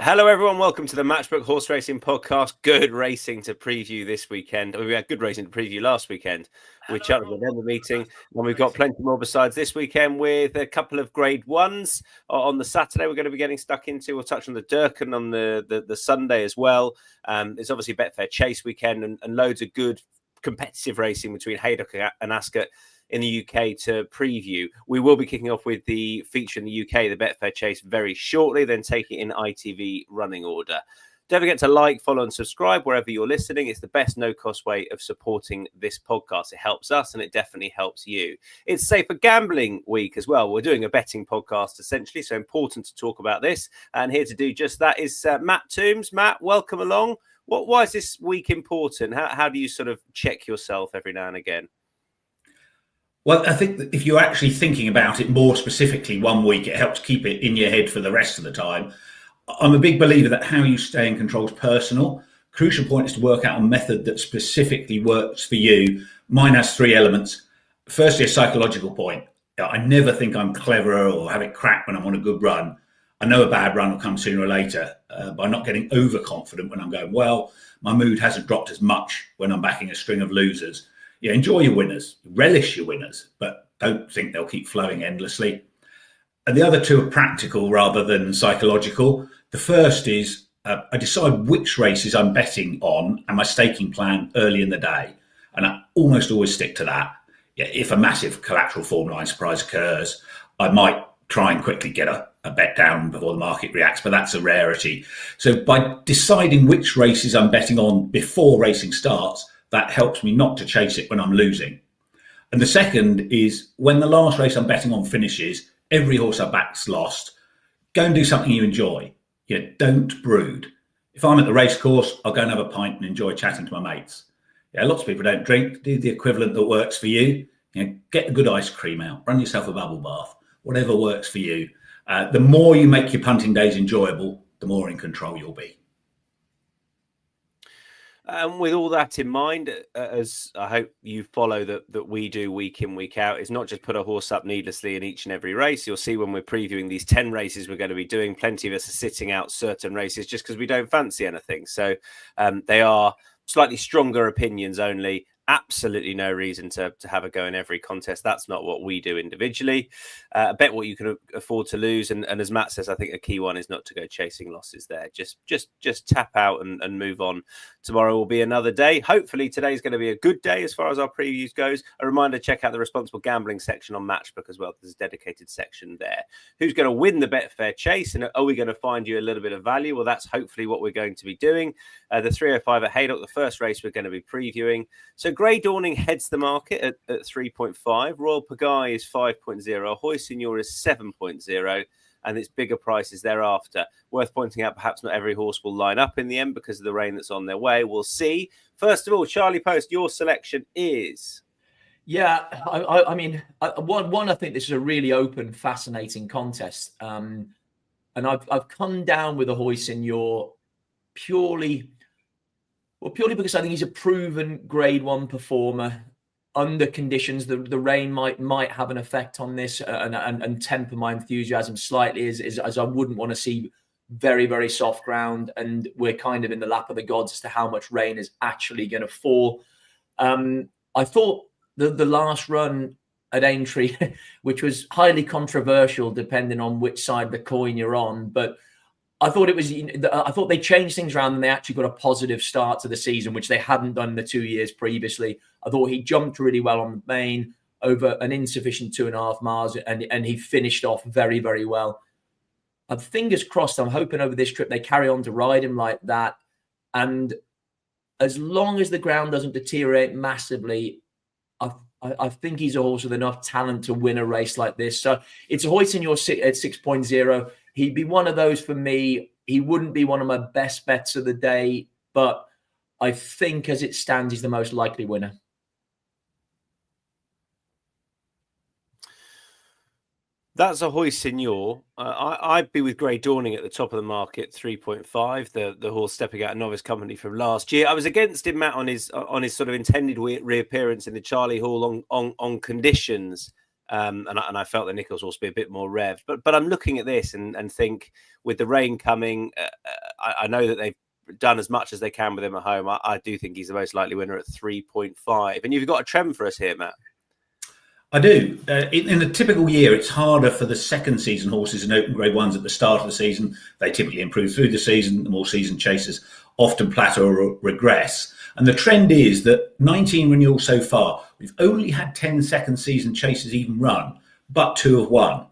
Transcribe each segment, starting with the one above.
Hello, everyone. Welcome to the Matchbook Horse Racing Podcast. Good racing to preview this weekend. We had good racing to preview last weekend with Cheltenham Member Meeting. And we've got plenty more besides this weekend with a couple of Grade 1s. On the Saturday, we're going to be getting stuck into. We'll touch on the Durkin on the Sunday as well. It's obviously BetFair Chase weekend and loads of good competitive racing between Haydock and Ascot in the UK to preview. We will be kicking off with the feature in the UK, the BetFair Chase, very shortly, then take it in ITV running order. Don't forget to like, follow and subscribe wherever you're listening. It's the best no-cost way of supporting this podcast. It helps us and it definitely helps you. It's Safer Gambling Week as well. We're doing a betting podcast essentially, so important to talk about this. And here to do just that is Matt Toombs. Matt, welcome along. Why is this week important? How do you sort of check yourself every now and again? Well, I think that if you're actually thinking about it more specifically 1 week, it helps keep it in your head for the rest of the time. I'm a big believer that how you stay in control is personal. Crucial point is to work out a method that specifically works for you. Mine has 3 elements. Firstly, a psychological point. I never think I'm cleverer or have it cracked when I'm on a good run. I know a bad run will come sooner or later by not getting overconfident when I'm going, well, my mood hasn't dropped as much when I'm backing a string of losers. Yeah, enjoy your winners, relish your winners, but don't think they'll keep flowing endlessly. And the other 2 are practical rather than psychological. The first is I decide which races I'm betting on and my staking plan early in the day. And I almost always stick to that. Yeah, if a massive collateral form line surprise occurs, I might try and quickly get a bet down before the market reacts, but that's a rarity. So by deciding which races I'm betting on before racing starts, that helps me not to chase it when I'm losing. And the second is when the last race I'm betting on finishes, every horse I back's lost. Go and do something you enjoy. Yeah, don't brood. If I'm at the race course, I'll go and have a pint and enjoy chatting to my mates. Yeah, lots of people don't drink. Do the equivalent that works for you. You know, get a good ice cream out. Run yourself a bubble bath. Whatever works for you. The more you make your punting days enjoyable, the more in control you'll be. And with all that in mind, as I hope you follow that we do week in, week out, is not just put a horse up needlessly in each and every race. You'll see when we're previewing these 10 races we're going to be doing, plenty of us are sitting out certain races just because we don't fancy anything. So they are slightly stronger opinions only. Absolutely no reason to have a go in every contest. That's not what we do individually. Bet what you can afford to lose. And as Matt says, I think a key one is not to go chasing losses there. Just tap out and move on. Tomorrow will be another day. Hopefully today's going to be a good day as far as our previews goes. A reminder, check out the responsible gambling section on Matchbook as well. There's a dedicated section there. Who's going to win the BetFair Chase? And are we going to find you a little bit of value? Well, that's hopefully what we're going to be doing. The 305 at Haydock, the first race we're going to be previewing. So Grey Dawning heads the market at 3.5. Royal Pagaille is 5.0. Hoy Senior is 7.0. And its bigger prices thereafter. Worth pointing out, perhaps not every horse will line up in the end because of the rain that's on their way. We'll see. First of all, Charlie Post, your selection is... Yeah, I mean, I think this is a really open, fascinating contest. And I've come down with a Hoy Senior purely because I think he's a proven Grade 1 performer. Under conditions, the rain might have an effect on this and temper my enthusiasm slightly, as I wouldn't want to see very, very soft ground. And we're kind of in the lap of the gods as to how much rain is actually going to fall. I thought the last run at Aintree, which was highly controversial depending on which side of the coin you're on, but I thought they changed things around and they actually got a positive start to the season, which they hadn't done the 2 years previously. I thought he jumped really well on the main over an insufficient 2.5 miles and he finished off very, very well. Fingers crossed, I'm hoping over this trip they carry on to ride him like that. And as long as the ground doesn't deteriorate massively, I think he's a horse with enough talent to win a race like this. So it's a Hoy Senior at 6.0. He'd be one of those for me. He wouldn't be one of my best bets of the day, but I think as it stands, he's the most likely winner. That's a Hoy Senior. I'd be with Grey Dawning at the top of the market, 3.5. The horse stepping out of novice company from last year. I was against him, Matt, on his sort of intended reappearance in the Charlie Hall on conditions. And I felt the Nichols horse be a bit more rev. But I'm looking at this and think with the rain coming, I know that they've done as much as they can with him at home. I do think he's the most likely winner at 3.5. And you've got a trend for us here, Matt. I do. In a typical year, it's harder for the second season horses and open grade ones at the start of the season. They typically improve through the season. The more season chasers often plateau or regress. And the trend is that 19 renewals so far, we've only had 10 second season chasers even run, but 2 have won.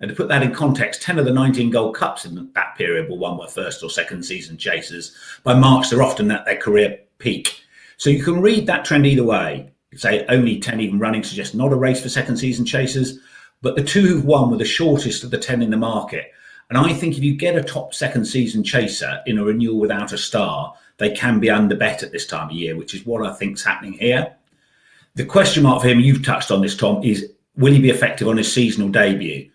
And to put that in context, 10 of the 19 Gold Cups in that period were won by first or second season chasers. By March, they're often at their career peak. So you can read that trend either way. Say only 10 even running suggests not a race for second season chasers, but the 2 who've won were the shortest of the 10 in the market. And I think if you get a top second season chaser in a renewal without a star, they can be under bet at this time of year, which is what I think is happening here. The question mark for him, you've touched on this, Tom, is will he be effective on his seasonal debut?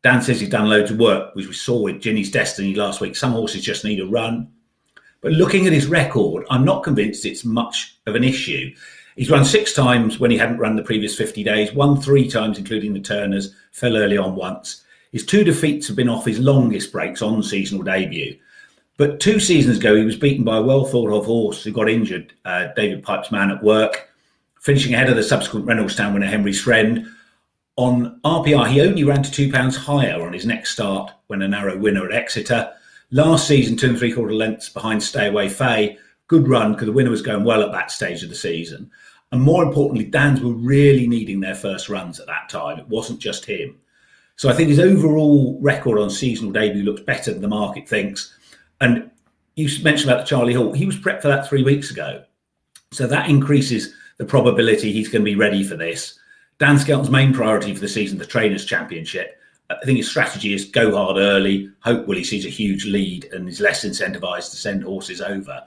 Dan says he's done loads of work, which we saw with Ginny's Destiny last week. Some horses just need a run. But looking at his record, I'm not convinced it's much of an issue. He's run 6 times when he hadn't run the previous 50 days, won 3 times, including the Turners, fell early on once. His 2 defeats have been off his longest breaks on seasonal debut. But 2 seasons ago, he was beaten by a well-thought-of horse who got injured, David Pipe's man at work, finishing ahead of the subsequent Reynolds Town winner, Henry's Friend. On RPR, he only ran to £2 higher on his next start when a narrow winner at Exeter. Last season, 2 3/4 lengths behind Stay Away Faye. Good run because the winner was going well at that stage of the season. And more importantly, Dan's were really needing their first runs at that time. It wasn't just him. So I think his overall record on seasonal debut looks better than the market thinks. And you mentioned about the Charlie Hall. He was prepped for that 3 weeks ago. So that increases the probability he's going to be ready for this. Dan Skelton's main priority for the season, the Trainers' Championship. I think his strategy is go hard early, hope Willie sees a huge lead and is less incentivised to send horses over.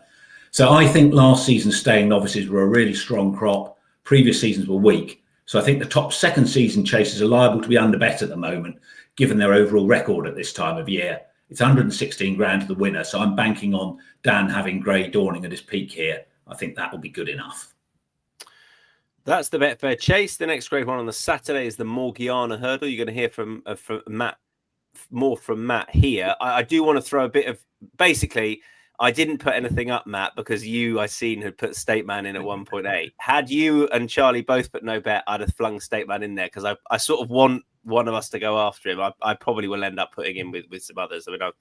So I think last season's staying novices were a really strong crop. Previous seasons were weak. So I think the top second season chasers are liable to be under bet at the moment, given their overall record at this time of year. It's 116 grand to the winner. So I'm banking on Dan having Grey Dawning at his peak here. I think that will be good enough. That's the Betfair Chase. The next grade one on the Saturday is the Morgiana Hurdle. You're going to hear from Matt, more from Matt here. I do want to throw a bit of, basically, I didn't put anything up, Matt, because you, I seen, had put State Man in at 1.8. Had you and Charlie both put no bet, I'd have flung State Man in there because I sort of want one of us to go after him. I probably will end up putting him with some others. I mean, I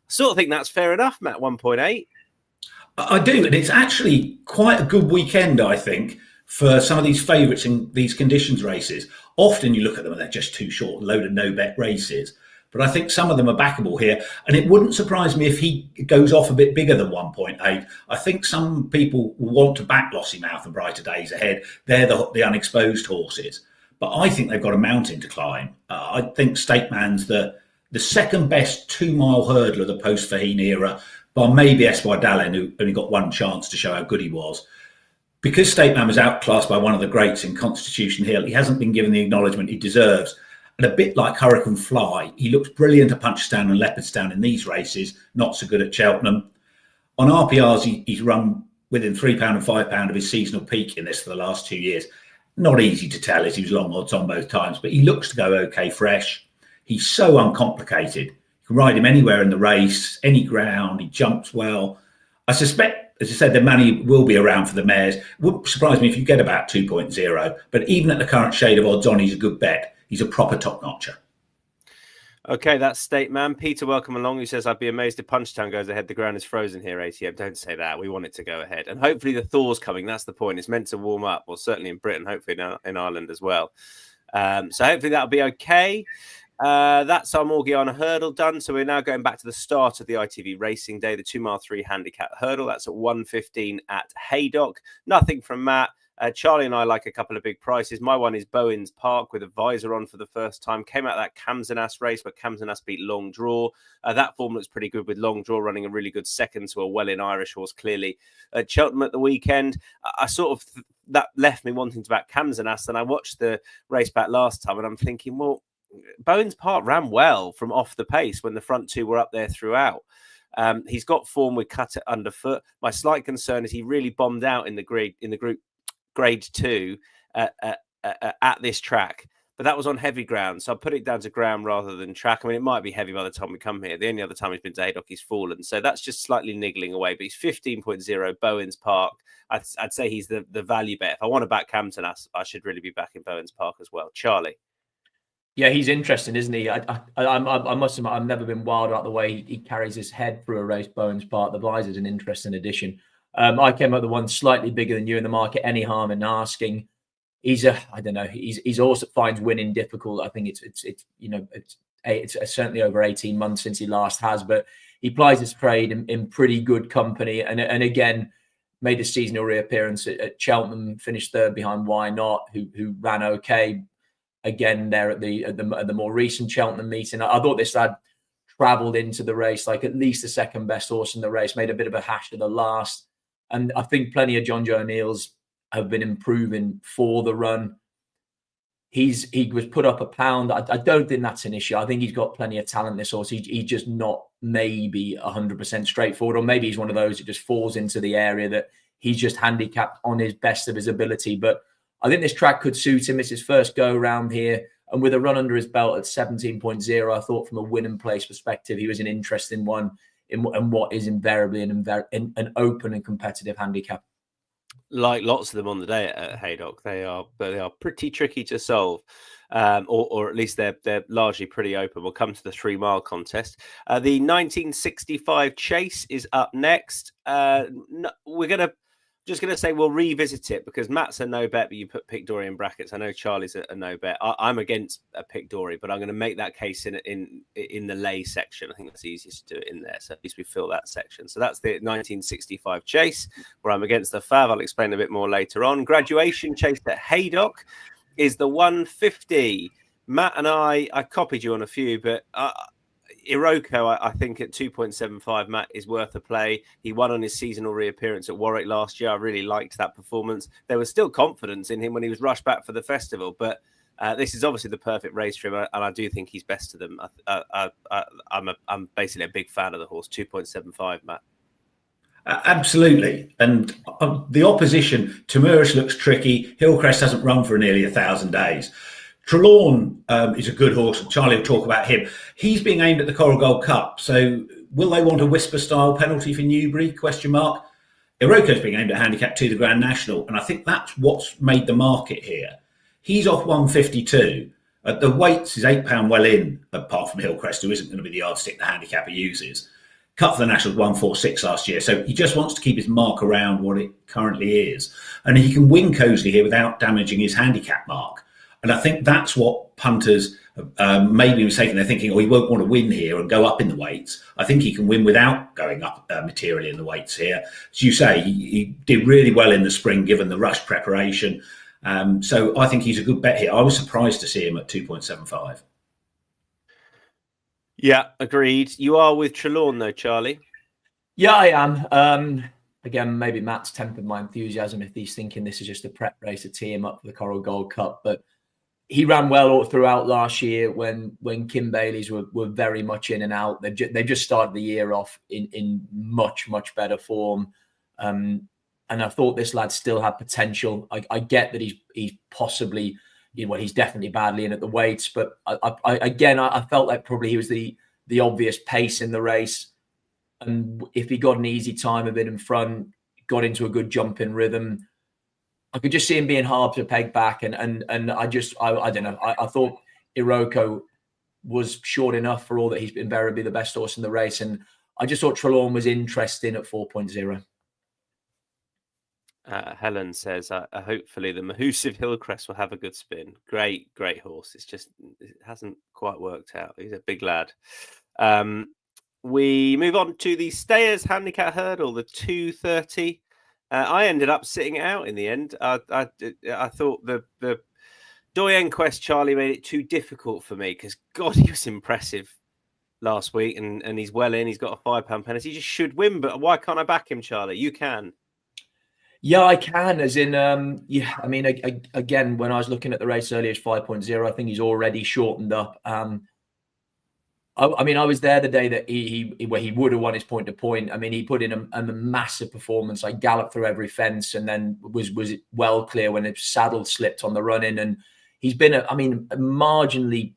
sort of think that's fair enough, Matt, 1.8. I do. And it's actually quite a good weekend, I think, for some of these favourites in these conditions races. Often you look at them and they're just too short, a load of no-bet races. But I think some of them are backable here. And it wouldn't surprise me if he goes off a bit bigger than 1.8. I think some people will want to back Lossymouth and Brighter Days Ahead. They're the unexposed horses. But I think they've got a mountain to climb. I think State Man's the second best 2-mile hurdler of the post-Faheen era, by maybe Esquadallen, who only got one chance to show how good he was. Because State Man was outclassed by one of the greats in Constitution Hill, he hasn't been given the acknowledgement he deserves. And a bit like Hurricane Fly, he looks brilliant at Punchestown and Leopardstown in these races, not so good at Cheltenham. On RPRs, he's run within £3 and £5 of his seasonal peak in this for the last 2 years. Not easy to tell as he was long odds on both times, but he looks to go okay fresh. He's so uncomplicated. You can ride him anywhere in the race, any ground, he jumps well. I suspect, as I said, the money will be around for the mares. It wouldn't surprise me if you get about 2.0, but even at the current shade of odds on, he's a good bet. He's a proper top-notcher. Okay, that's State Man. Peter, welcome along, who says, I'd be amazed if Punchestown goes ahead. The ground is frozen here, ATM. Don't say that. We want it to go ahead. And hopefully the thaw's coming. That's the point. It's meant to warm up, well, certainly in Britain, hopefully in Ireland as well. So hopefully that'll be okay. That's our Morgiana Hurdle done. So we're now going back to the start of the ITV Racing Day, the 2-mile 3 handicap hurdle. That's at 1:15 at Haydock. Nothing from Matt. Charlie and I like a couple of big prices. My one is Bowens Park with a visor on for the first time. Came out of that Camzanas race, but Camzanas beat Long Draw. That form looks pretty good with Long Draw running a really good second to a well-in Irish horse, clearly. At Cheltenham at the weekend, I sort of, that left me wanting to back Camzanas. And I watched the race back last time and I'm thinking, well, Bowens Park ran well from off the pace when the front two were up there throughout. He's got form with cut it underfoot. My slight concern is he really bombed out in the group grade 2 at this track. but that was on heavy ground. So I put it down to ground rather than track. I mean, it might be heavy by the time we come here. The only other time he's been to Haydock, he's fallen. So that's just slightly niggling away. But he's 15.0, Bowens Park. I'd say he's the value bet. If I want to back Campton, I should really be backing Bowens Park as well. Charlie. Yeah, he's interesting, isn't he? I must admit, I've never been wild about the way he carries his head through a race, Bowens Park. The Visor's an interesting addition. I came up with one slightly bigger than you in the market. Any harm in asking? I don't know. He's also finds winning difficult. I think it's certainly over 18 months since he last has, but he plies his trade in pretty good company. And again, made a seasonal reappearance at Cheltenham, finished third behind Why Not, who ran okay. Again, there at the more recent Cheltenham meeting, I thought this lad travelled into the race like at least the second best horse in the race, made a bit of a hash of the last. And I think plenty of John Joe O'Neill's have been improving for the run. He was put up £1. I don't think that's an issue. I think he's got plenty of talent, this horse. He's just not maybe 100% straightforward, or maybe he's one of those that just falls into the area that he's just handicapped on his best of his ability. But I think this track could suit him. It's his first go around here. And with a run under his belt at 17.0, I thought from a win and place perspective, he was an interesting one in what is invariably an open and competitive handicap. Like lots of them on the day at Haydock, they are pretty tricky to solve, or at least they're largely pretty open. We'll come to the 3 mile contest. The 1965 Chase is up next. We're just gonna say we'll revisit it because Matt's a no bet, but you put Pic D'Orhy in brackets. I know Charlie's a no bet. I'm against a Pic D'Orhy, but I'm going to make that case in the lay section. I think that's easiest to do it in there, so at least we fill that section. So that's the 1965 Chase, where I'm against the Fav. I'll explain a bit more later on. Graduation Chase at Haydock is the 150. Matt and I copied you on a few, but Iroko, I think at 2.75, Matt, is worth a play. He won on his seasonal reappearance at Warwick last year. I really liked that performance. There was still confidence in him when he was rushed back for the festival, but this is obviously the perfect race for him, and I do think he's best to them. I'm basically a big fan of the horse. 2.75, Matt. Absolutely. And the opposition, Tamuris looks tricky. Hillcrest hasn't run for nearly 1,000 days. Trelawn is a good horse. Charlie will talk about him. He's being aimed at the Coral Gold Cup. So will they want a whisper-style penalty for Newbury? ? Iroko's being aimed at handicap 2, the Grand National. And I think that's what's made the market here. He's off 152. At the weights is £8 well in, apart from Hillcrest, who isn't going to be the yardstick the handicapper uses. Cut for the Nationals 146 last year. So he just wants to keep his mark around what it currently is. And he can win cosily here without damaging his handicap mark. And I think that's what punters may be mistaken. They're thinking, he won't want to win here and go up in the weights. I think he can win without going up materially in the weights here. As you say, he did really well in the spring, given the rush preparation. So I think he's a good bet here. I was surprised to see him at 2.75. Yeah, agreed. You are with Trelawn, though, Charlie. Yeah, I am. Again, maybe Matt's tempered my enthusiasm if he's thinking this is just a prep race to tee him up for the Coral Gold Cup. But he ran well all throughout last year when Kim Bailey's were very much in and out. They just started the year off in much, much better form. And I thought this lad still had potential. I get that he's possibly, he's definitely badly in at the weights. But I felt like probably he was the obvious pace in the race. And if he got an easy time a bit in front, got into a good jumping rhythm, I could just see him being hard to peg back. And I don't know. I thought Iroko was short enough for all that he's invariably the best horse in the race. And I just thought Trelawn was interesting at 4.0. Helen says, hopefully the Mahusive Hillcrest will have a good spin. Great horse. It hasn't quite worked out. He's a big lad. We move on to the Stayers Handicap Hurdle, the 230. I ended up sitting out in the end. I thought the Doyen Quest Charlie made it too difficult for me because, God, he was impressive last week and he's well in. He's got a £5 penalty. He just should win, but why can't I back him, Charlie? You can. Yeah, I can. As in, again, when I was looking at the race earlier, it's 5.0. I think he's already shortened up. I was there the day that he would have won his point to point. I mean, he put in a massive performance. I galloped through every fence and then was well clear when his saddle slipped on the run in. And he's been, marginally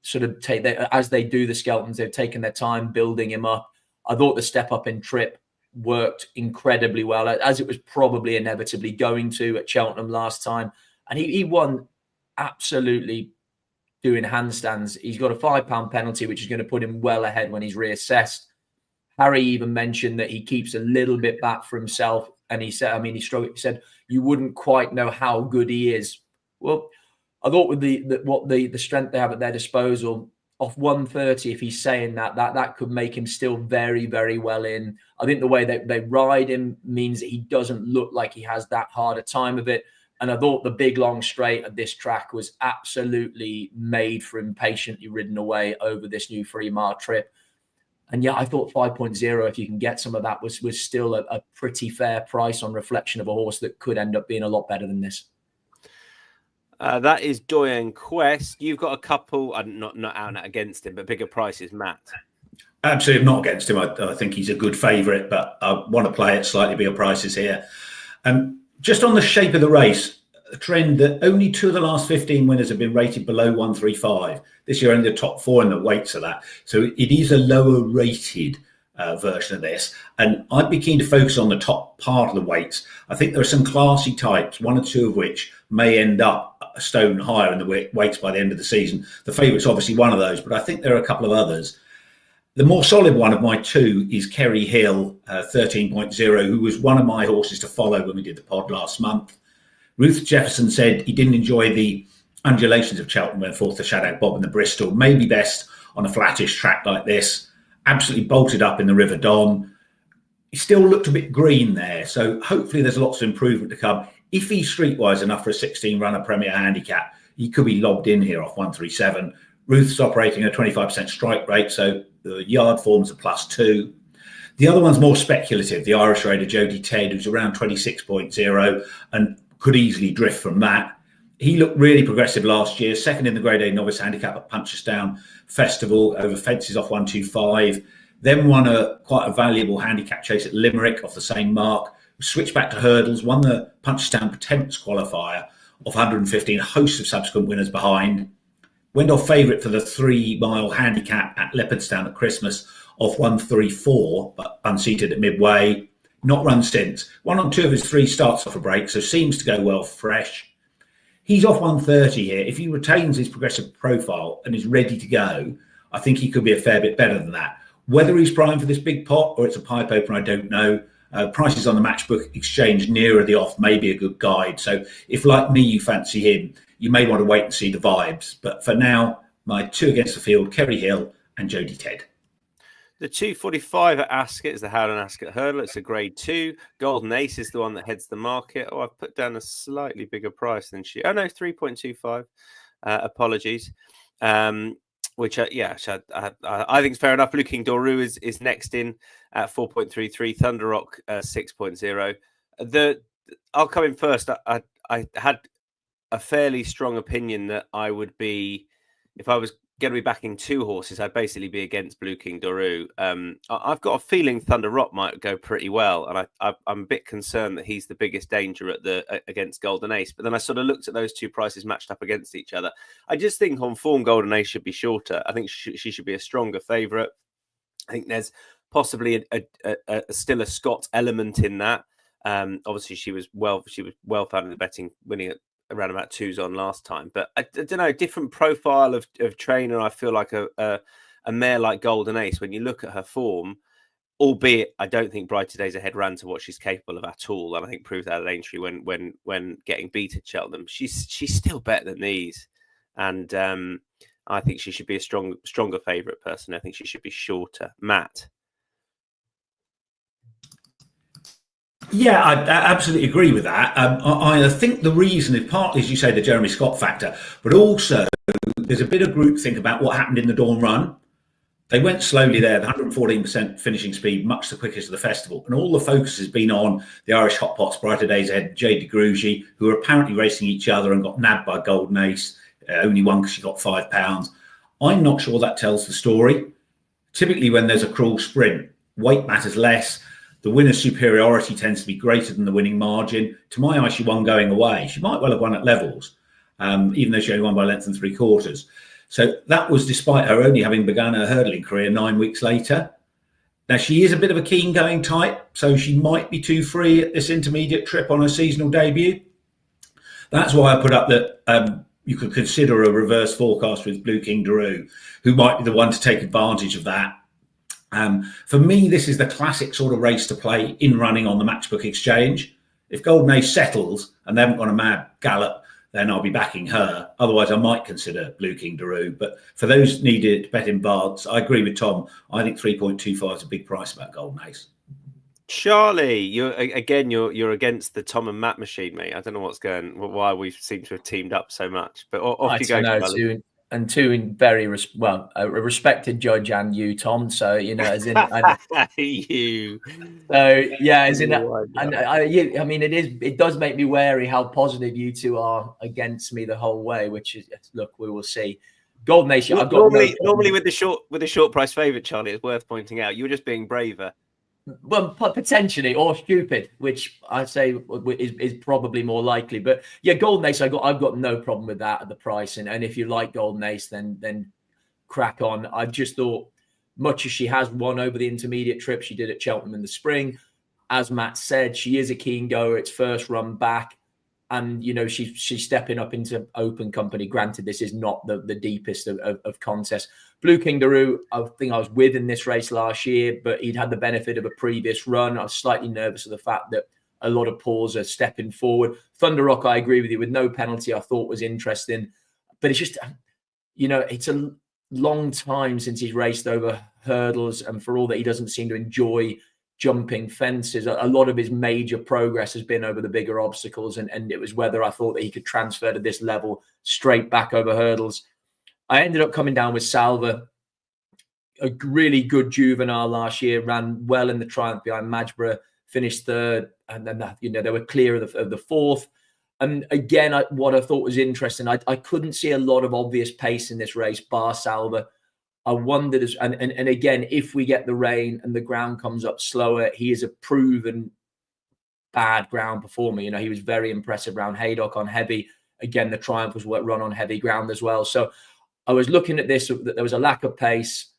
sort of as they do the Skeltons, they've taken their time building him up. I thought the step up in trip worked incredibly well, as it was probably inevitably going to at Cheltenham last time. And he won absolutely doing handstands. He's got a £5 penalty, which is going to put him well ahead when he's reassessed. Harry even mentioned that he keeps a little bit back for himself. And he said, he struggled. He said, you wouldn't quite know how good he is. Well, I thought with the strength they have at their disposal, off 130, if he's saying that could make him still very, very well in. I think the way that they ride him means that he doesn't look like he has that hard a time of it. And I thought the big long straight of this track was absolutely made for him, patiently ridden away over this new 3-mile trip. And yeah, I thought 5.0, if you can get some of that, was still a pretty fair price on reflection of a horse that could end up being a lot better than this. That is Doyen Quest. You've got a couple, not out and out against him, but bigger prices, Matt. Absolutely not against him. I think he's a good favourite, but I want to play at slightly bigger prices here. Just on the shape of the race, a trend that only 2 of the last 15 winners have been rated below 135. This year, only the top 4 in the weights of that. So it is a lower rated version of this. And I'd be keen to focus on the top part of the weights. I think there are some classy types, 1 or 2 of which may end up a stone higher in the weights by the end of the season. The favourite's obviously one of those, but I think there are a couple of others. The more solid one of my 2 is Kerry Hill, 13.0, who was one of my horses to follow when we did the pod last month. Ruth Jefferson said he didn't enjoy the undulations of Cheltenham when fourth the Shadow Bob and the Bristol. Maybe best on a flattish track like this. Absolutely bolted up in the River Don. He still looked a bit green there, so hopefully there's lots of improvement to come. If he's streetwise enough for a 16-runner Premier Handicap, he could be lobbed in here off 137. Ruth's operating a 25% strike rate, so the yard form's a +2. The other one's more speculative, the Irish raider Jody Ted, who's around 26.0 and could easily drift from that. He looked really progressive last year, second in the Grade A Novice Handicap at Punchestown Festival over fences off 125. Then won quite a valuable handicap chase at Limerick off the same mark. Switched back to hurdles, won the Punchestown Temps qualifier of 115, a host of subsequent winners behind. Went off favourite for the 3-mile handicap at Leopardstown at Christmas off 134, but unseated at midway. Not run since. 1 on 2 of his 3 starts off a break, so seems to go well fresh. He's off 130 here. If he retains his progressive profile and is ready to go, I think he could be a fair bit better than that. Whether he's primed for this big pot or it's a pipe opener, I don't know. Prices on the Matchbook Exchange nearer the off may be a good guide. So if, like me, you fancy him, you may want to wait and see the vibes. But for now, my 2 against the field, Kerry Hill and Jody Ted. The 245 at Ascot is the Howden Ascot Hurdle. It's a grade 2. Golden Ace is the one that heads the market. Oh, I've put down a slightly bigger price than she. Oh, no, 3.25. Apologies. Which, I think is fair enough. Blue King Doru is next in at 4.33. Thunder Rock 6.0. I'll come in first. I had a fairly strong opinion that I would be, if I was going to be backing 2 horses, I'd basically be against Blue King Doru. I've got a feeling Thunder Rock might go pretty well, and I'm a bit concerned that he's the biggest danger against Golden Ace. But then I sort of looked at those 2 prices matched up against each other. I just think on form Golden Ace should be shorter. I think she should be a stronger favourite. I think there's possibly still a Scott element in that. Obviously, she was well found in the betting, winning at around about 2s on last time, but I don't know, different profile of trainer. I feel like a mare like Golden Ace, when you look at her form, albeit I don't think Brighter Days Ahead ran to what she's capable of at all, and I think proved that at Aintree when getting beat at Cheltenham. She's still better than these, and I think she should be a stronger favourite person. I think she should be shorter. Matt. Yeah, I absolutely agree with that. I think the reason is partly, as you say, the Jeremy Scott factor, but also there's a bit of groupthink about what happened in the Dawn Run. They went slowly there, the 114% finishing speed, much the quickest of the festival. And all the focus has been on the Irish Hot Pots, Brighter Days Ahead, Jade DeGrugy, who are apparently racing each other and got nabbed by Golden Ace. Only one because she got £5. I'm not sure that tells the story. Typically, when there's a cruel sprint, weight matters less. The winner's superiority tends to be greater than the winning margin. To my eye, she won going away. She might well have won at levels. even though she only won by length and 3/4. So that was despite her only having begun her hurdling career 9 weeks later. Now, she is a bit of a keen going type, so she might be too free at this intermediate trip on her seasonal debut. That's why I put up that you could consider a reverse forecast with Blue King Daru, who might be the one to take advantage of that. For me, this is the classic sort of race to play in running on the Matchbook Exchange. If Golden Ace settles and they haven't got a mad gallop, then I'll be backing her. Otherwise, I might consider Blue King Daru. But for those needed to bet in bards, I agree with Tom. I think 3.25 is a big price about Golden Ace. Charlie, you're against the Tom and Matt machine, mate. I don't know why we seem to have teamed up so much. But off you go. Two very a respected judge and you, Tom. So as in you. So yeah, as in, I mean, it does make me wary how positive you two are against me the whole way. Which is, look, we will see. Golden Ace. I've got normally with the short price favourite, Charlie. It's worth pointing out you were just being braver. Well, potentially, or stupid, which I say is probably more likely. But yeah, Golden Ace, I've got no problem with that at the price. And if you like Golden Ace, then crack on. I just thought, much as she has won over the intermediate trip, she did at Cheltenham in the spring. As Matt said, she is a keen goer. It's first run back. And, she's stepping up into open company. Granted, this is not the deepest of contests. Blue King Daru, I think I was with in this race last year, but he'd had the benefit of a previous run. I was slightly nervous of the fact that a lot of paws are stepping forward. Thunder Rock, I agree with you, with no penalty, I thought was interesting. But it's just, it's a long time since he's raced over hurdles. And for all that he doesn't seem to enjoy jumping fences, a lot of his major progress has been over the bigger obstacles, and it was whether I thought that he could transfer to this level straight back over hurdles. I ended up coming down with Salva, a really good juvenile last year, ran well in the Triumph behind Majborough, finished third, and then they were clear of the fourth. And again, what I thought was interesting, I couldn't see a lot of obvious pace in this race, bar Salva. I wondered, and again, if we get the rain and the ground comes up slower, he is a proven bad ground performer. He was very impressive around Haydock on heavy. Again, the Triumph was run on heavy ground as well. So I was looking at this, that there was a lack of pace.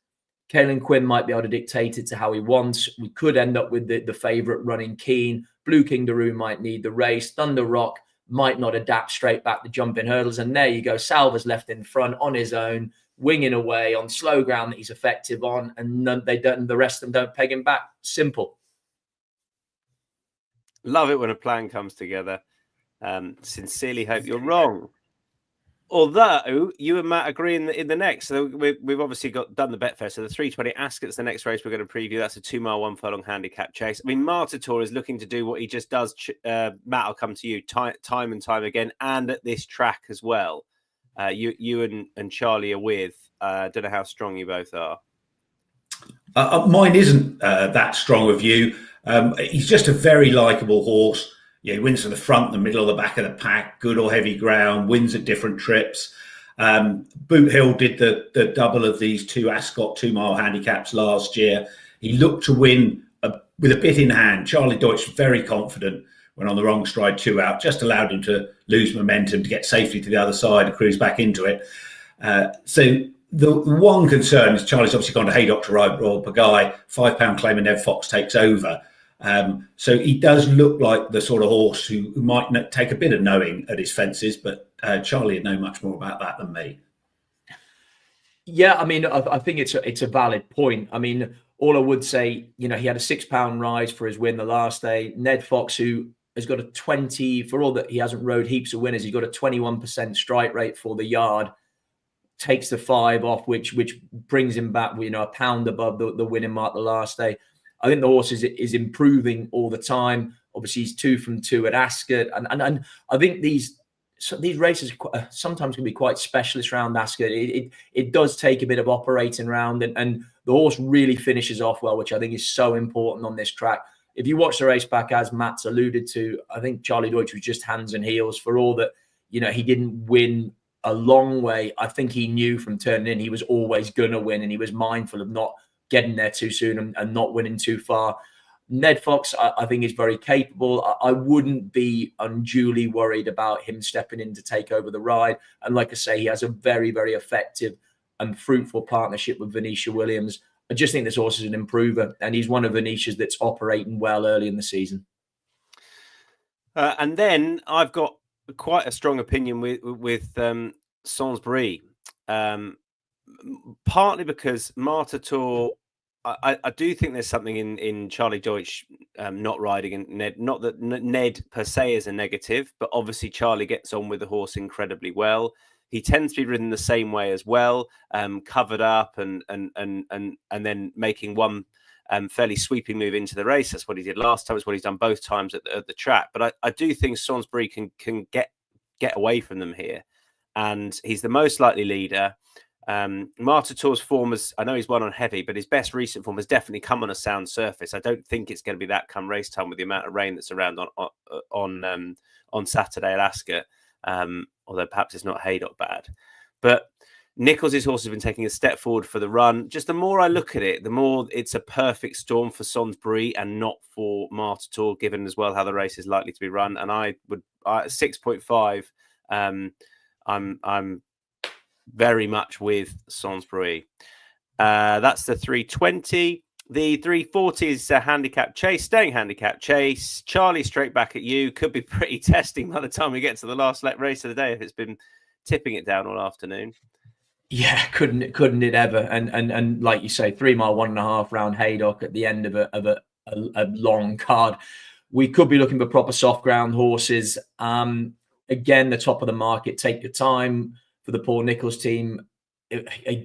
Caelan Quinn might be able to dictate it to how he wants. We could end up with the favourite running keen. Blue King Daru might need the race. Thunder Rock might not adapt straight back to jumping hurdles. And there you go. Salva's left in front on his own, winging away on slow ground that he's effective on, and the rest of them don't peg him back. Simple. Love it when a plan comes together. Sincerely hope you're wrong. Although you and Matt agree in the next. So we've obviously done the BetFair. So the 320 Ascot's the next race we're going to preview. That's a 2 mile, 1 furlong handicap chase. I mean, Martator is looking to do what he just does. Matt, I'll come to you time and time again, and at this track as well. You and Charlie are with. I don't know how strong you both are. Mine isn't that strong of you. He's just a very likeable horse. He wins from the front, the middle, the back of the pack, good or heavy ground, wins at different trips. Boot Hill did the double of these two Ascot 2 mile handicaps last year. He looked to win with a bit in hand. Charlie Deutsch very confident when on the wrong stride 2 out, just allowed him to lose momentum to get safely to the other side and cruise back into it. So the one concern is Charlie's obviously gone to Haydock to ride Royal Pagaille. £5 claim and Ned Fox takes over. So he does look like the sort of horse who might take a bit of knowing at his fences, but Charlie would know much more about that than me. Yeah, I mean, I think it's a valid point. I mean, all I would say, he had a £6 rise for his win the last day. Ned Fox, who has got a 20, for all that he hasn't rode heaps of winners, he's got a 21% strike rate for the yard, takes the 5 off, which brings him back, a pound above the winning mark the last day. I think the horse is improving all the time. Obviously, he's 2 from 2 at Ascot. And I think these races sometimes can be quite specialist around Ascot. It does take a bit of operating round, and the horse really finishes off well, which I think is so important on this track. If you watch the race back, as Matt's alluded to, I think Charlie Deutsch was just hands and heels. For all that, he didn't win a long way. I think he knew from turning in he was always going to win, and he was mindful of not getting there too soon and not winning too far. Ned Fox, I think, is very capable. I wouldn't be unduly worried about him stepping in to take over the ride. And like I say, he has a very, very effective and fruitful partnership with Venetia Williams. I just think this horse is an improver, and he's one of Venetia's that's operating well early in the season. And then I've got quite a strong opinion with Salisbury, partly because Martator. I do think there's something in Charlie Deutsch not riding and Ned. Not that Ned per se is a negative, but obviously Charlie gets on with the horse incredibly well. He tends to be ridden the same way as well, covered up and then making one fairly sweeping move into the race. That's what he did last time. It's what he's done both times at the track. But I do think Salisbury can get away from them here, and he's the most likely leader. Martator's form is, I know he's won on heavy, but his best recent form has definitely come on a sound surface. I don't think it's going to be that come race time with the amount of rain that's around on Saturday at Ascot. Although perhaps it's not Haydock bad. But Nicholls' horse has been taking a step forward for the run. Just the more I look at it, the more it's a perfect storm for Salisbury and not for Martator, given as well how the race is likely to be run. And I would 6.5. I'm very much with Salisbury. That's the 320. The 340 is a handicap chase, staying handicap chase. Charlie, straight back at you. Could be pretty testing by the time we get to the last race of the day if it's been tipping it down all afternoon. Yeah, couldn't it ever? And like you say, 3 mile, 1.5 round Haydock at the end of a long card. We could be looking for proper soft ground horses. Again, the top of the market. Take your time. For the Paul Nicholls team,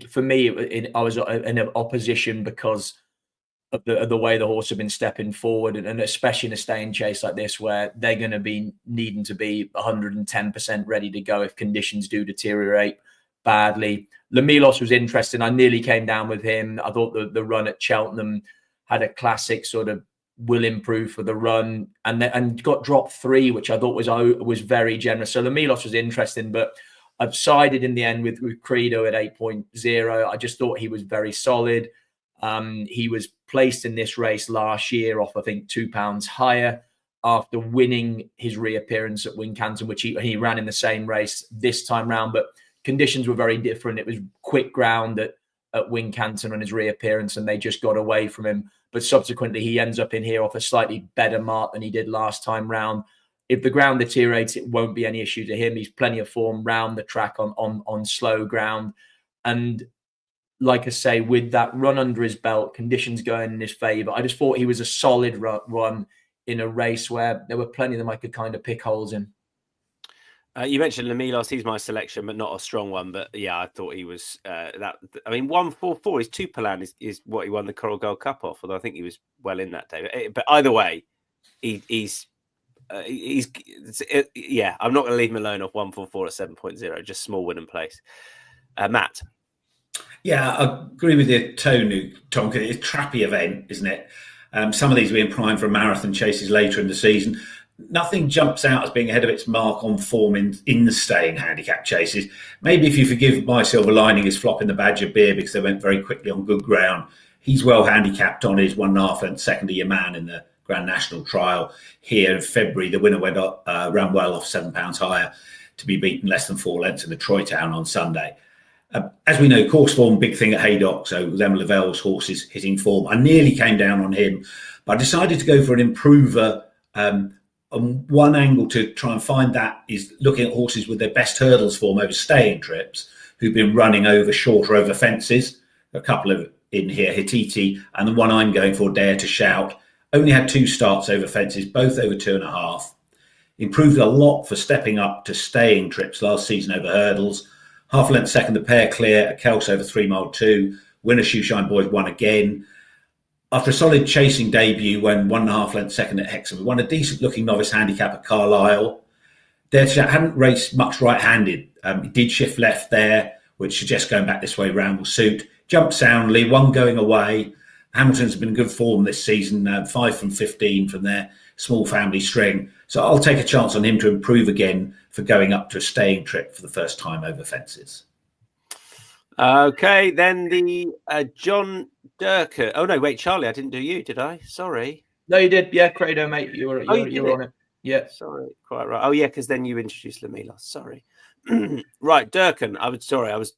for me, I was in opposition because of the way the horse have been stepping forward, and especially in a staying chase like this, where they're going to be needing to be 110% ready to go if conditions do deteriorate badly. Lamilos was interesting. I nearly came down with him. I thought the run at Cheltenham had a classic sort of will improve for the run, and got dropped 3, which I thought was very generous. So Lamilos was interesting, but I've sided in the end with Credo at 8.0. I just thought he was very solid. He was placed in this race last year off, I think, £2 higher after winning his reappearance at Wincanton, which he ran in the same race this time round. But conditions were very different. It was quick ground at Wincanton on his reappearance, and they just got away from him. But subsequently, he ends up in here off a slightly better mark than he did last time round. If the ground deteriorates, it won't be any issue to him. He's plenty of form round the track on slow ground. And like I say, with that run under his belt, conditions going in his favour, I just thought he was a solid run in a race where there were plenty of them I could kind of pick holes in. You mentioned Lamilos. He's my selection, but not a strong one. But yeah, I thought he was that. I mean, 144 is Tupalan is what he won the Coral Gold Cup off. Although I think he was well in that day. But either way, he's yeah, I'm not going to leave him alone off 144 at 7.0. Just small win and place. Matt. Yeah, I agree with you, Tom. It's a trappy event, isn't it? Some of these are being primed for marathon chases later in the season. Nothing jumps out as being ahead of its mark on form in the staying handicap chases. Maybe if you forgive my silver lining his flop in the Badger Beer because they went very quickly on good ground. He's well handicapped on his 1.5 length second of your man in the Grand National Trial here in February. The winner ran well off £7 higher to be beaten less than 4 lengths in the Troy Town on Sunday. As we know, course form, big thing at Haydock. So with Emma Lavelle's horses hitting form, I nearly came down on him, but I decided to go for an improver. And one angle to try and find that is looking at horses with their best hurdles form over staying trips, who've been running over fences. A couple of in here, Hititi, and the one I'm going for, Dare to Shout, only had 2 starts over fences, both over 2.5. Improved a lot for stepping up to staying trips last season over hurdles. Half a length second, the pair clear at Kels over 3 mile 2. Winner Shoeshine Boys won again. After a solid chasing debut, when 1.5 length second at Hexham, won a decent looking novice handicap at Carlisle. Dare to Shout hadn't raced much right-handed. He did shift left there, which suggests going back this way round will suit. Jumped soundly, one going away. Hamilton's been in good form this season, 5 from 15 from their small family string. So I'll take a chance on him to improve again for going up to a staying trip for the first time over fences. Okay, then the John Durker. Oh, no, wait, Charlie, I didn't do you, did I? Sorry. No, you did. Yeah, Credo, mate. You were on it. Yeah. Sorry, quite right. Oh, yeah, because then you introduced Lamela. Sorry. Right, Durkin. I was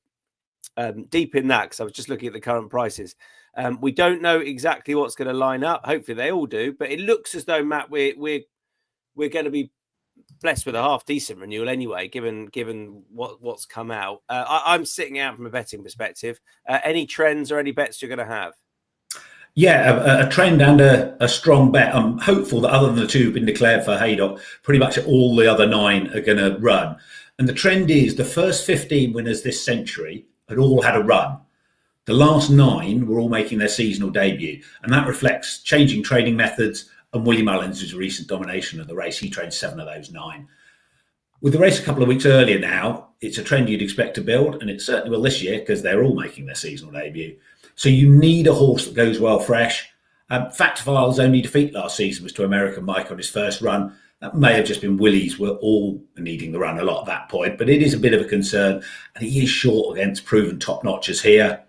deep in that because I was just looking at the current prices. We don't know exactly what's going to line up. Hopefully they all do, but it looks as though, Matt, we're going to be blessed with a half decent renewal anyway, given what's come out. I'm sitting out from a betting perspective. Any trends or any bets you're going to have? Yeah, a trend and a strong bet. I'm hopeful that other than the two who've been declared for Haydock, pretty much all the other 9 are going to run. And the trend is the first 15 winners this century had all had a run. The last 9 were all making their seasonal debut. And that reflects changing trading methods and Willie Mullins' recent domination of the race. He trained 7 of those 9. With the race a couple of weeks earlier now, it's a trend you'd expect to build. And it certainly will this year because they're all making their seasonal debut. So you need a horse that goes well fresh. Factfile's only defeat last season was to American Mike on his first run. That may have just been Willie's. We're all needing the run a lot at that point, but it is a bit of a concern. And he is short against proven top notchers here.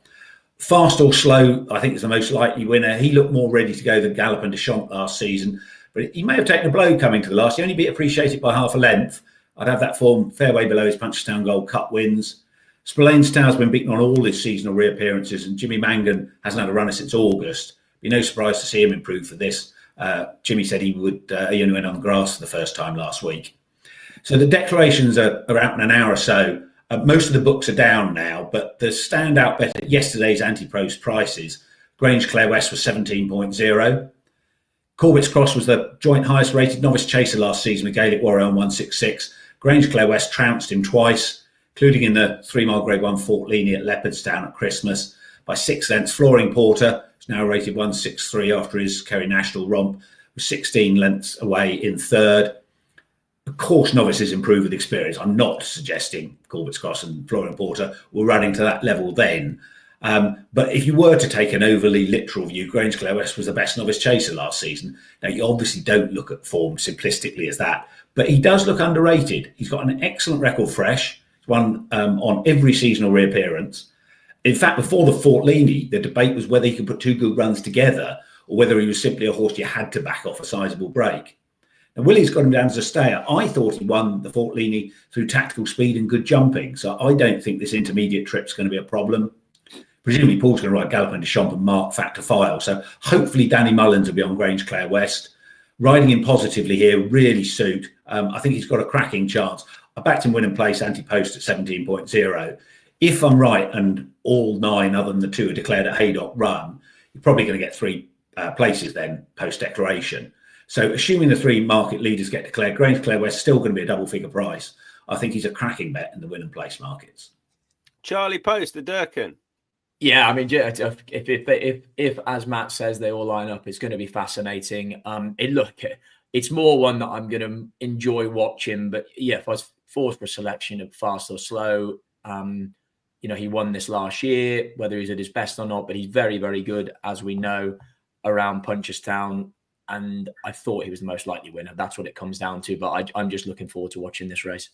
Fast or Slow, I think, is the most likely winner. He looked more ready to go than Gallop and Deschamps last season, but he may have taken a blow coming to the last. He only beat Appreciated by half a length. I'd have that form fairway below his Punchestown Gold Cup wins. Spillane Star's been beaten on all his seasonal reappearances, and Jimmy Mangan hasn't had a runner since August. Be no surprise to see him improve for this. Jimmy said he only went on the grass for the first time last week. So the declarations are out in an hour or so. Most of the books are down now, but the standout bet at yesterday's anti-post prices, Grange Clare West was 17.0. Corbett's Cross was the joint highest rated novice chaser last season with Gaelic Warrior on 166. Grange Clare West trounced him twice, including in the 3 mile Grade 1 Fort Leany at Leopardstown at Christmas by 6 lengths. Flooring Porter is now rated 163 after his Kerry National romp, was 16 lengths away in third. Of course, novices improve with experience. I'm not suggesting Corbett's Cross and Flooring Porter were running to that level then. But if you were to take an overly literal view, Grange Clare West was the best novice chaser last season. Now, you obviously don't look at form simplistically as that, but he does look underrated. He's got an excellent record fresh. He's won on every seasonal reappearance. In fact, before the Fort Leany, the debate was whether he could put 2 good runs together or whether he was simply a horse you had to back off a sizable break. Now, Willie's got him down as a stayer. I thought he won the Fort Leany through tactical speed and good jumping, so I don't think this intermediate trip's going to be a problem. Presumably, Paul's going to ride Gallop and Deschamps and Mark Factor-File, so hopefully Danny Mullins will be on Grange Clare West. Riding him positively here really suit. I think he's got a cracking chance. I backed him winning place anti-post at 17.0. If I'm right and all 9 other than the 2 are declared at Haydock run, you're probably going to get 3 places then post-declaration. So assuming the 3 market leaders get declared, Grange Clare West still going to be a double-figure price. I think he's a cracking bet in the win and place markets. Charlie Post, the Durkin. Yeah, I mean, if as Matt says, they all line up, it's going to be fascinating. It's more one that I'm going to enjoy watching. But yeah, if I was forced for a selection of Fast or Slow, he won this last year, whether he's at his best or not, but he's very, very good, as we know, around Punchestown. And I thought he was the most likely winner. That's what it comes down to. But I'm just looking forward to watching this race.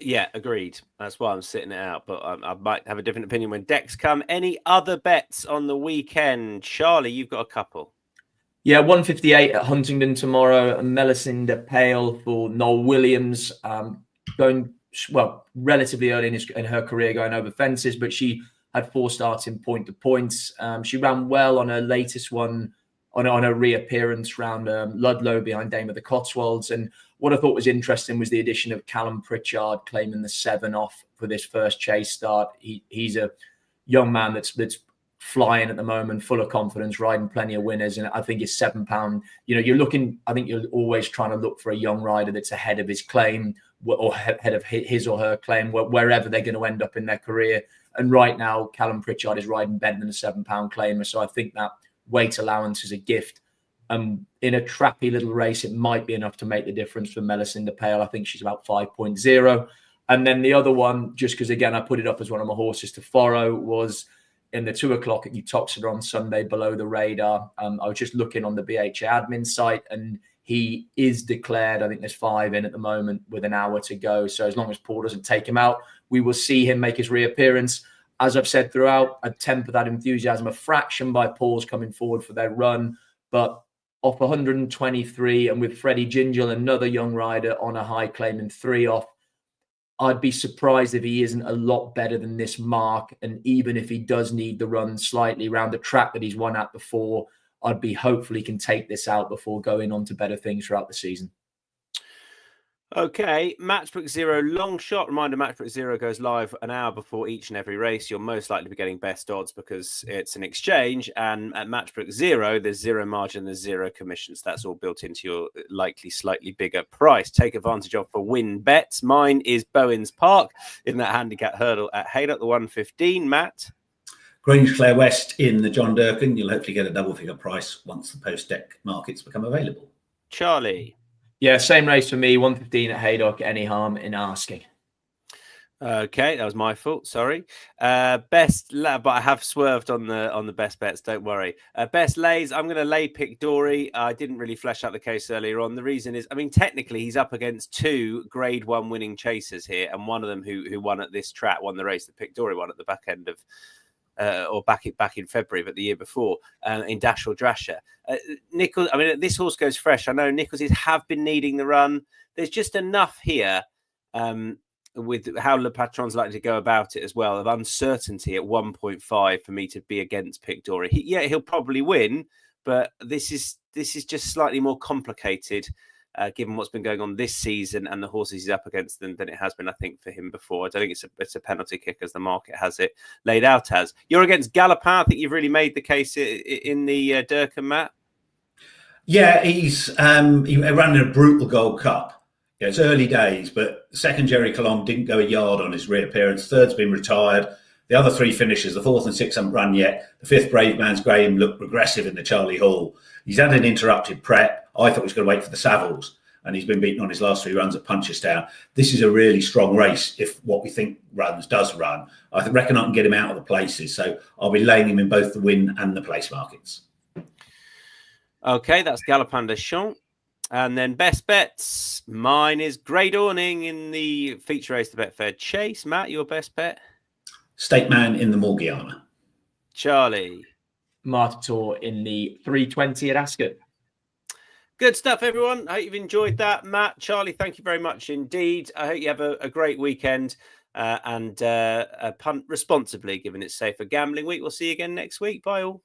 Yeah, agreed. That's why I'm sitting it out. But I might have a different opinion when decks come. Any other bets on the weekend? Charlie, you've got a couple. Yeah, 158 at Huntingdon tomorrow. And Melisinde Pale for Noel Williams. Going, well, relatively early in her career going over fences, but she had 4 starts in point to points. She ran well on her latest one, on a reappearance round Ludlow behind Dame of the Cotswolds. And what I thought was interesting was the addition of Callum Pritchard claiming the 7 off for this first chase start. He's a young man that's flying at the moment, full of confidence, riding plenty of winners. And I think his £7, I think you're always trying to look for a young rider that's ahead of his claim or ahead of his or her claim, wherever they're going to end up in their career. And right now, Callum Pritchard is riding better than a £7 claimer. So I think that weight allowance is a gift. In a trappy little race, it might be enough to make the difference for Melisinde Pale. I think she's about 5.0. And then the other one, just because, again, I put it up as one of my horses to follow, was in the 2 o'clock at Uttoxeter on Sunday, Below the Radar. I was just looking on the BHA admin site, and he is declared. I think there's 5 in at the moment with an hour to go. So as long as Paul doesn't take him out, we will see him make his reappearance. As I've said throughout, I temper that enthusiasm a fraction by Paul's coming forward for their run. But off 123, and with Freddie Gingell, another young rider, on a high claim and 3 off. I'd be surprised if he isn't a lot better than this mark. And even if he does need the run slightly around the track that he's won at before, I'd be hopeful he can take this out before going on to better things throughout the season. Okay, Matchbook Zero long shot. Reminder, Matchbook Zero goes live an hour before each and every race. You're most likely to be getting best odds because it's an exchange. And at Matchbook Zero, there's zero margin, there's zero commissions. That's all built into your likely slightly bigger price. Take advantage of for win bets. Mine is Bowens Park in that handicap hurdle at Haydock, the 115. Matt? Grange Clare West in the John Durkan. You'll hopefully get a double figure price once the post-deck markets become available. Charlie? Yeah, same race for me, 115 at Haydock. Any harm in asking? Okay, that was my fault. Sorry. But I have swerved on the best bets. Don't worry. Best lays. I'm going to lay Pick Dory. I didn't really flesh out the case earlier on. The reason is, I mean, technically he's up against 2 Grade 1 winning chasers here, and one of them who won at this track, won the race that Pick Dory won at the back end of. Or back in February, but the year before, in Dash or Drasher. Nichols, I mean, this horse goes fresh. I know Nichols have been needing the run. There's just enough here with how Le Patron's likely to go about it as well, of uncertainty at 1.5 for me to be against Pick Dory. He'll probably win, but this is just slightly more complicated given what's been going on this season and the horses he's up against than it has been, I think, for him before. I don't think it's a penalty kick as the market has it laid out as. You're against Galopin. I think you've really made the case in the Durkan, Matt. Yeah, he ran in a brutal Gold Cup. Yeah, it's early days, but second Jerry Colomb didn't go a yard on his reappearance. Third's been retired. The other 3 finishes, the 4th and 6th haven't run yet. The 5th Brave Man's Graham looked regressive in the Charlie Hall. He's had an interrupted prep. I thought he was going to wait for the Savills, and he's been beaten on his last 3 runs at Punchestown. This is a really strong race if what we think runs does run. I reckon I can get him out of the places, so I'll be laying him in both the win and the place markets. Okay, that's Galopin des Champs. And then best bets. Mine is Grey Dawning in the feature race, the Betfair Chase. Matt, your best bet? State Man in the Morgiana. Charlie? Martator in the 320 at Ascot. Good stuff, everyone. I hope you've enjoyed that. Matt, Charlie, thank you very much indeed. I hope you have a great weekend and punt responsibly, given it's safer gambling week. We'll see you again next week. Bye all.